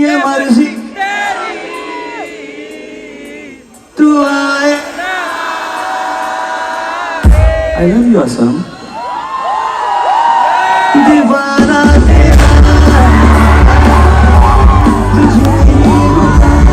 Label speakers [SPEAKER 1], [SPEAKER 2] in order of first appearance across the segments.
[SPEAKER 1] ये मर्जी तू आए। I love you Assam. दीवाना तेरा तुझे ये मर्जी।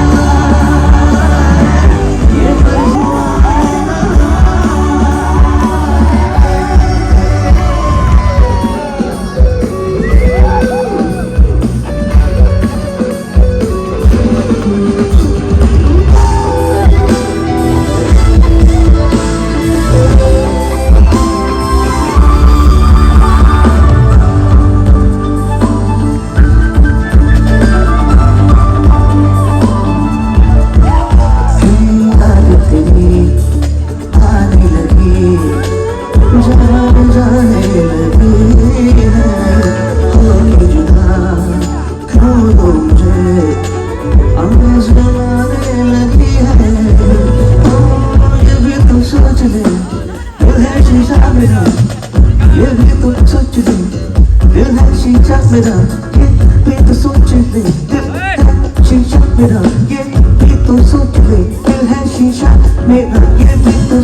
[SPEAKER 1] ये भी तो सोच ले, दिल है शीशा मेरा, ये भी तो सोच ले, दिल है शीशा मेरा, ये भी तो सोच ले, दिल है शीशा मेरा, ये भी तो